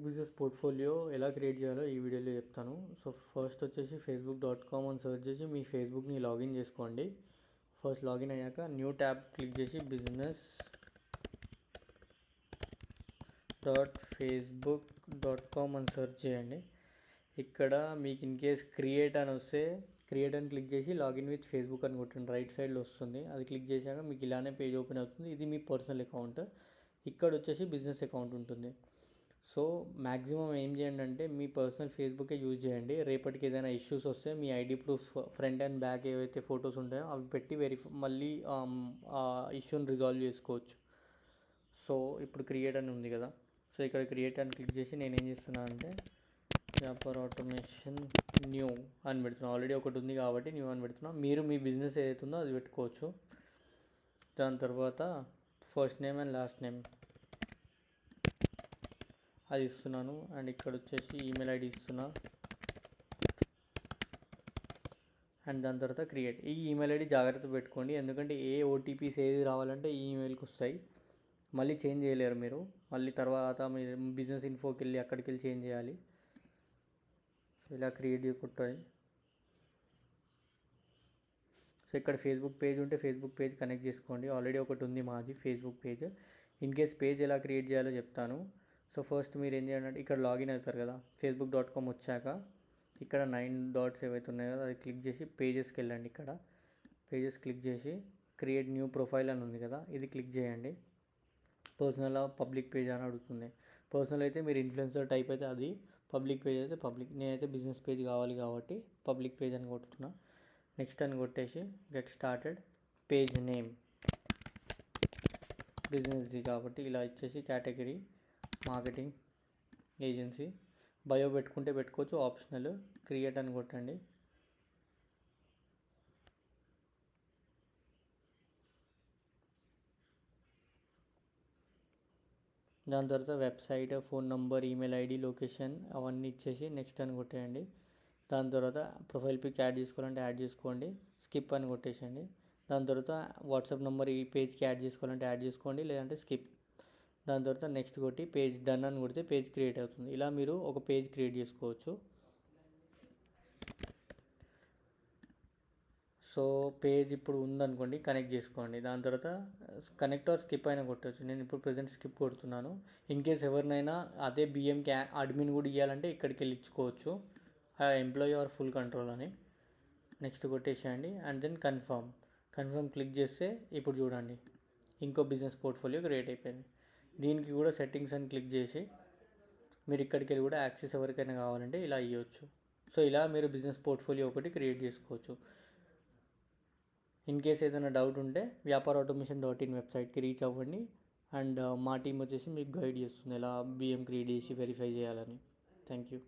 Business portfolio ఎలా create చేయాలో ఈ వీడియోలో చెప్తాను. సో ఫస్ట్ వచ్చేసి facebook.com అని సెర్చ్ చేసి మీ ఫేస్బుక్ని లాగిన్ చేసుకోండి. ఫస్ట్ లాగిన్ అయ్యాక న్యూ ట్యాబ్ క్లిక్ చేసి business.facebook.com అని సెర్చ్ చేయండి. ఇక్కడ మీకు ఇన్ కేస్ క్రియేట్ అని వస్తే క్రియేట్ అని క్లిక్ చేసి లాగిన్ విత్ ఫేస్బుక్ అని కొట్టండి. రైట్ సైడ్లో వస్తుంది. అది క్లిక్ చేశాక మీకు ఇలానే పేజ్ ఓపెన్ అవుతుంది. ఇది మీ పర్సనల్ అకౌంట్. ఇక్కడ వచ్చేసి బిజినెస్ అకౌంట్ ఉంటుంది. సో మ్యాక్సిమం ఏం చేయండి అంటే మీ పర్సనల్ ఫేస్బుకే యూజ్ చేయండి. రేపటికి ఏదైనా ఇష్యూస్ వస్తే మీ ID proof front and back ఏవైతే ఫొటోస్ ఉంటాయో అవి పెట్టి మళ్ళీ ఆ ఇష్యూని రిజాల్వ్ చేసుకోవచ్చు. సో ఇప్పుడు క్రియేట్ అని ఉంది కదా, సో ఇక్కడ క్రియేట్ అని క్లిక్ చేసి నేను ఏం చేస్తున్నాను అంటే వ్యాపార ఆటోమేషన్ న్యూ అని పెడుతున్నాను. ఆల్రెడీ ఒకటి ఉంది కాబట్టి న్యూ అని పెడుతున్నాను. మీరు మీ బిజినెస్ ఏదైతుందో అది పెట్టుకోవచ్చు. దాని తర్వాత first name and last name అది ఇస్తున్నాను. అండ్ ఇక్కడ వచ్చేసి ఈమెయిల్ ఐడి ఇస్తున్నా. అండ్ దాని తర్వాత క్రియేట్. ఈ ఈమెయిల్ ఐడి జాగ్రత్త పెట్టుకోండి, ఎందుకంటే ఏ ఓటీపీస్ ఏది రావాలంటే ఈ ఈమెయిల్కి వస్తాయి. మళ్ళీ చేంజ్ చేయలేరు మీరు. మళ్ళీ తర్వాత మీరు బిజినెస్ ఇన్ఫోకి వెళ్ళి అక్కడికి వెళ్ళి చేంజ్ చేయాలి. సో ఇలా క్రియేట్ చేయకుంటుంది. సో ఇక్కడ ఫేస్బుక్ పేజ్ ఉంటే ఫేస్బుక్ పేజ్ కనెక్ట్ చేసుకోండి. ఆల్రెడీ ఒకటి ఉంది మాది Facebook page. In case page ఎలా క్రియేట్ చేయాలో చెప్తాను. సో ఫస్ట్ మీరు ఏం చేయాలంటే ఇక్కడ లాగిన్ అవుతారు కదా, facebook.com వచ్చాక ఇక్కడ 9 డాట్స్ ఏవైతే ఉన్నాయో అది క్లిక్ చేసి పేజెస్కి వెళ్ళండి. ఇక్కడ పేజెస్ క్లిక్ చేసి క్రియేట్ న్యూ ప్రొఫైల్ అని ఉంది కదా, ఇది క్లిక్ చేయండి. పర్సనల్ పబ్లిక్ పేజ్ అని అడుగుతుంది. పర్సనల్ అయితే మీరు ఇన్ఫ్లుయెన్సర్ టైప్ అయితే అది, పబ్లిక్ పేజ్ అయితే పబ్లిక్. నేనైతే బిజినెస్ పేజ్ కావాలి కాబట్టి పబ్లిక్ పేజ్ అని కొట్టుతున్నా. నెక్స్ట్ అని కొట్టేసి గెట్ స్టార్టెడ్. పేజ్ నేమ్ బిజినెస్ది కాబట్టి ఇలా ఇచ్చేసి కేటగిరీ మార్కెటింగ్ ఏజెన్సీ. బయో పెట్టుకుంటే పెట్టుకోవచ్చు, ఆప్షనల్. క్రియేట్ అని కొట్టండి. దాని తర్వాత website, phone number, email ID, location అవన్నీ ఇచ్చేసి నెక్స్ట్ అని కొట్టేయండి. దాని తర్వాత ప్రొఫైల్ పిక్ యాడ్ చేసుకోవాలంటే యాడ్ చేసుకోండి, స్కిప్ అని కొట్టేసండి. దాని తర్వాత వాట్సాప్ నెంబర్ ఈ పేజ్కి యాడ్ చేసుకోవాలంటే యాడ్ చేసుకోండి, లేదంటే స్కిప్. దాని తర్వాత నెక్స్ట్ కొట్టి పేజ్ డన్ అని కొడితే పేజ్ క్రియేట్ అవుతుంది. ఇలా మీరు ఒక పేజ్ క్రియేట్ చేసుకోవచ్చు. సో పేజ్ ఇప్పుడు ఉందనుకోండి, కనెక్ట్ చేసుకోండి. దాని తర్వాత కనెక్ట్ ఆర్ స్కిప్ అయినా కొట్టవచ్చు. నేను ఇప్పుడు ప్రజెంట్ స్కిప్ కొడుతున్నాను. ఇన్ కేస్ ఎవరినైనా అదే బిఎంకి అడ్మిన్ కూడా ఇవ్వాలంటే ఇక్కడికి వెళ్ళి ఇచ్చుకోవచ్చు, ఎంప్లాయీ ఆర్ ఫుల్ కంట్రోల్ అని. నెక్స్ట్ కొట్టేసేయండి అండ్ దెన్ కన్ఫర్మ్ క్లిక్ చేస్తే ఇప్పుడు చూడండి ఇంకో బిజినెస్ పోర్ట్ఫోలియో క్రియేట్ అయిపోయింది. దీనికి కూడా సెట్టింగ్స్ అని క్లిక్ చేసి మీరు ఇక్కడికి వెళ్ళి కూడా యాక్సెస్ ఎవరికైనా కావాలంటే ఇలా ఇవ్వచ్చు. సో ఇలా మీరు బిజినెస్ పోర్ట్ఫోలియో ఒకటి క్రియేట్ చేసుకోవచ్చు. ఇన్ కేస్ ఏదైనా డౌట్ ఉంటే వ్యాపారautomation.in వెబ్సైట్కి రీచ్ అవ్వండి. అండ్ మా టీం వచ్చేసి మీకు గైడ్ చేస్తుంది ఎలా బిఎం క్రియేట్ చేసి వెరిఫై చేయాలని. Thank you.